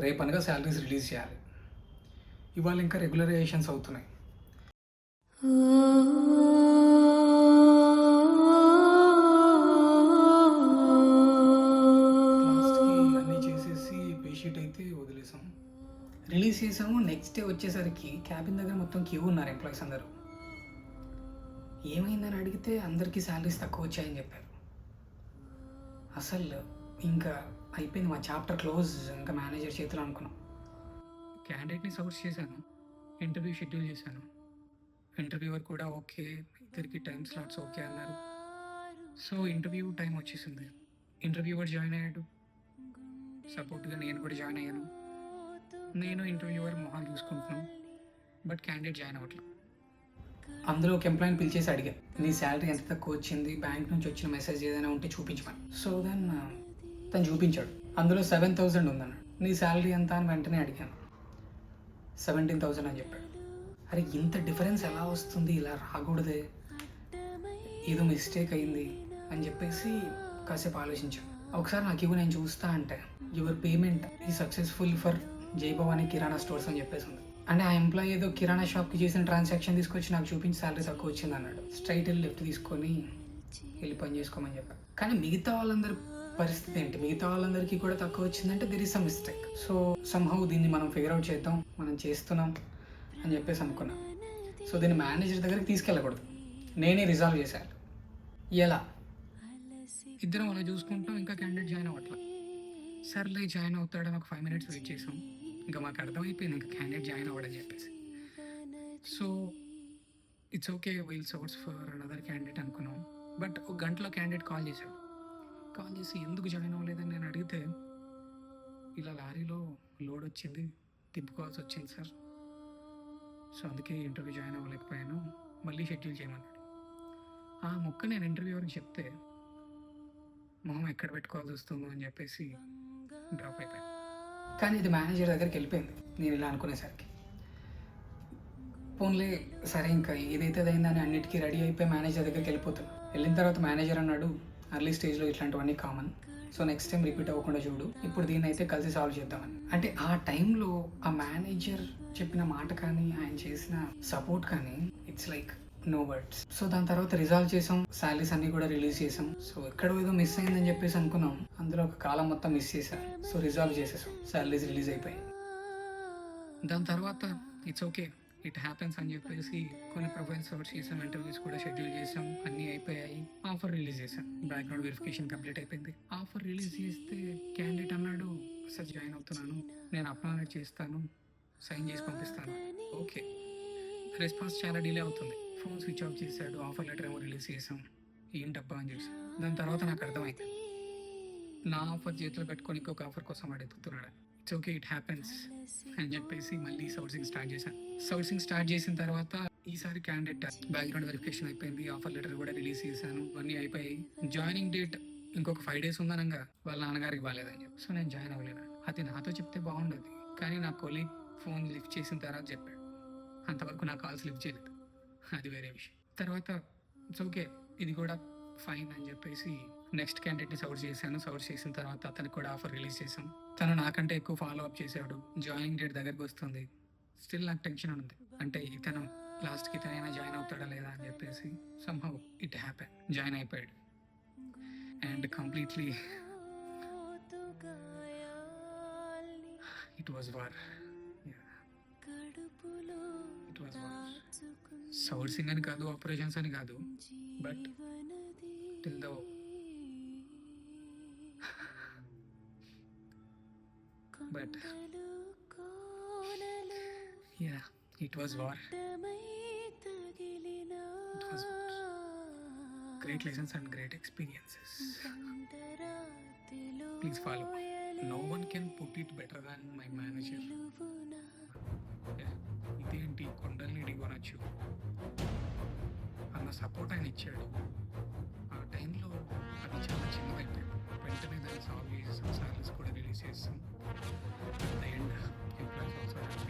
రేపు అనగా salaries release చేయాలి. ఇవాళ ఇంకా రెగ్యులరైజేషన్స్ అవుతున్నాయి. లాస్ట్కి అన్నీ చేసేసి పేషీట్ అయితే వదిలేసాం, రిలీజ్ చేసాము. నెక్స్ట్ డే వచ్చేసరికి క్యాబిన్ దగ్గర మొత్తం క్యూ ఉన్నారు ఎంప్లాయీస్ అందరూ. ఏమైందని అడిగితే అందరికీ శాలరీస్ తక్కువ వచ్చాయని చెప్పారు. అసలు ఇంకా అయిపోయింది, మా చాప్టర్ క్లోజ్, ఇంకా మేనేజర్ చేతులు అనుకున్నాం. క్యాండిడేట్ని సోర్స్ చేశాను, ఇంటర్వ్యూ షెడ్యూల్ చేశాను. ఇంటర్వ్యూవర్ కూడా ఓకే, ఇద్దరికి టైం స్లాట్స్ ఓకే అన్నారు. సో ఇంటర్వ్యూ టైం వచ్చేసింది. ఇంటర్వ్యూవర్ జాయిన్ అయ్యాడు, సపోర్ట్గా నేను కూడా జాయిన్ అయ్యాను. నేను ఇంటర్వ్యూవర్ మొహాలు చూసుకుంటున్నాను, బట్ క్యాండిడేట్ జాయిన్ అవ్వట్లేదు. అందులో ఒక ఎంప్లాయీని పిలిచేసి అడిగా, నీ శాలరీ ఎంత తక్కువ వచ్చింది, బ్యాంక్ నుంచి వచ్చిన మెసేజ్ ఏదైనా ఉంటే చూపించమని. సో దెన్ తను చూపించాడు, అందులో 7,000 ఉందన్నాడు. నీ శాలరీ ఎంత అని వెంటనే అడిగాను. 17,000 అని చెప్పాడు. అరే ఇంత డిఫరెన్స్ ఎలా వస్తుంది, ఇలా రాకూడదే, ఏదో మిస్టేక్ అయింది అని చెప్పేసి కాసేపు ఆలోచించాను. ఒకసారి నాకు ఇవ్వు, నేను చూస్తా అంటే యువర్ పేమెంట్ ఈ సక్సెస్ఫుల్ ఫర్ జై భవానీ కిరాణా స్టోర్స్ అని చెప్పేసి ఉంది. అంటే ఆ ఎంప్లాయీ ఏదో కిరాణా షాప్కి చేసిన ట్రాన్సాక్షన్ తీసుకొచ్చి నాకు చూపించి శాలరీ తక్కువ వచ్చింది అన్నాడు. స్ట్రైట్ వెళ్ళి లెఫ్ట్ తీసుకొని వెళ్ళి పని చేసుకోమని చెప్పాను. కానీ మిగతా వాళ్ళందరి పరిస్థితి ఏంటి, మిగతా వాళ్ళందరికీ కూడా తక్కువ వచ్చిందంటే there is some mistake. So somehow దీన్ని మనం ఫిగర్ అవుట్ చేద్దాం, మనం చేస్తున్నాం అని చెప్పేసి అనుకున్నాం. సో దీన్ని మేనేజర్ దగ్గరికి తీసుకెళ్ళకూడదు, నేనే రిజాల్వ్ చేశాను. ఎలా? ఇద్దరం అలా చూసుకుంటాం, ఇంకా క్యాండిడేట్ జాయిన్ అవ్వట్లా. సర్లే జాయిన్ అవుతాడని ఒక 5 minutes వెయిట్ చేసాం. ఇంకా మాకు అర్థమైపోయింది ఇంకా క్యాండిడేట్ జాయిన్ అవ్వడని చెప్పేసి. So it's okay, will source for another candidate అనుకున్నాం. బట్ ఒక గంటలో క్యాండిడేట్ కాల్ చేశాడు. కాల్ చేసి ఎందుకు జాయిన్ అవ్వలేదని నేను అడిగితే, ఇలా లారీలో లోడ్ వచ్చింది, తిప్పుకోవాల్సి వచ్చింది సార్, సో అందుకే ఇంటర్వ్యూ జాయిన్ అవ్వలేకపోయాను, మళ్ళీ షెడ్యూల్ చేయమన్నాడు. ఆ మొక్క నేను ఇంటర్వ్యూవర్కి చెప్తే మొహం ఎక్కడ పెట్టుకోవాల్సి వస్తుందో అని చెప్పేసి డ్రాప్ అయిపోయాను. కానీ ఇది మేనేజర్ దగ్గరికి వెళ్ళిపోయింది నేను ఇలా అనుకునేసరికి. పోన్లే సరే, ఇంకా ఏదైతే అయిందని అన్నిటికీ రెడీ అయిపోయి మేనేజర్ దగ్గరికి వెళ్ళిపోతాను. వెళ్ళిన తర్వాత మేనేజర్ అన్నాడు, అర్లీ స్టేజ్లో ఇట్లాంటివన్నీ common, so next time repeat అవ్వకుండా చూడు, ఇప్పుడు దీన్ని అయితే కలిసి సాల్వ్ చేద్దామని. అంటే ఆ టైంలో ఆ మేనేజర్ చెప్పిన మాట కానీ ఆయన చేసిన సపోర్ట్ కానీ it's like no words. So దాని తర్వాత రిజాల్వ్ చేసాం, శాలరీస్ అన్ని కూడా రిలీజ్ చేసాం. సో ఎక్కడో ఏదో మిస్ అయిందని చెప్పేసి అనుకున్నాం, అందులో ఒక కాలం మొత్తం మిస్ చేసాం. సో రిజాల్వ్ చేసేసాం, శాలరీస్ రిలీజ్ అయిపోయాయి. దాని తర్వాత ఇట్స్ ఓకే, ఇట్ హ్యాపెన్స్ అని చెప్పేసి కొన్ని ప్రొఫైల్స్ సర్చ్ చేసాం, ఇంటర్వ్యూస్ కూడా షెడ్యూల్ చేసాం, అన్నీ అయిపోయాయి. ఆఫర్ రిలీజ్ చేసాం, బ్యాక్గ్రౌండ్ వెరిఫికేషన్ కంప్లీట్ అయిపోయింది. ఆఫర్ రిలీజ్ చేస్తే క్యాండిడేట్ అన్నాడు, సార్ జాయిన్ అవుతున్నాను, నేను అప్లోడ్ చేస్తాను, సైన్ చేసి పంపిస్తాను. ఓకే, రెస్పాన్స్ చాలా డిలే అవుతుంది. ఫోన్ స్విచ్ ఆఫ్ చేశాడు, ఆఫర్ లెటర్ ఏమో రిలీజ్ చేసాం, ఏం డబ్బా అని చూసాం. దాని తర్వాత నాకు అర్థమైంది, నా ఆఫర్ చేతిలో పెట్టుకొని ఇంకొక ఆఫర్ కోసం వాడు ఎత్తుతున్నాడు. ఇట్స్ ఓకే, ఇట్ హ్యాపెన్స్ అని చెప్పేసి మళ్ళీ సోర్సింగ్ స్టార్ట్ చేశాను. సోర్సింగ్ స్టార్ట్ చేసిన తర్వాత ఈసారి క్యాండిడేట్ బ్యాక్గ్రౌండ్ వెరిఫికేషన్ అయిపోయింది, ఆఫర్ లెటర్ కూడా రిలీజ్ చేశాను, అన్నీ అయిపోయాయి. జాయినింగ్ డేట్ ఇంకొక 5 days ఉందనగా వాళ్ళ నాన్నగారికి ఇవ్వలేదని చెప్పి, సో నేను జాయిన్ అవ్వలేను. అది నాతో చెప్తే బాగుండదు, కానీ నా కొలీగ్ ఫోన్ లిఫ్ట్ చేసిన తర్వాత చెప్పాడు. అంతవరకు నా కాల్స్ లిఫ్ట్ చేయలేదు, అది వేరే విషయం. తర్వాత ఇట్స్ ఓకే, ఇది కూడా ఫైన్ అని చెప్పేసి నెక్స్ట్ క్యాండిడేట్ని సౌర్స్ చేశాను. సౌర్స్ చేసిన తర్వాత అతనికి కూడా ఆఫర్ రిలీజ్ చేశాం. తను నాకంటే ఎక్కువ ఫాలో అప్ చేశాడు. జాయినింగ్ డేట్ దగ్గరికి వస్తుంది, స్టిల్ నాకు టెన్షన్ ఉంది, అంటే ఇతను లాస్ట్కి ఇతనైనా జాయిన్ అవుతాడా లేదా అని చెప్పేసి. సమ్హౌ ఇట్ హ్యాపెన్, జాయిన్ అయిపోయాడు. And completely it was war, it was war. Sourcing అని కాదు, ఆపరేషన్స్ అని కాదు, but till the but yeah, it was war. It was great lessons and great experiences. Please follow. No one can put it better than my manager. ఇదేంటి కొండల్ని ఢీకొనొచ్చు అన్న support ఆయన ఇచ్చాడు. ఆ టైంలో అది చాలా చిన్నదైపోయింది. వెంటనే దాన్ని సాల్వ్ చేసేసాం, సాలరీస్ కూడా రిలీజ్ చేస్తాం. End employees also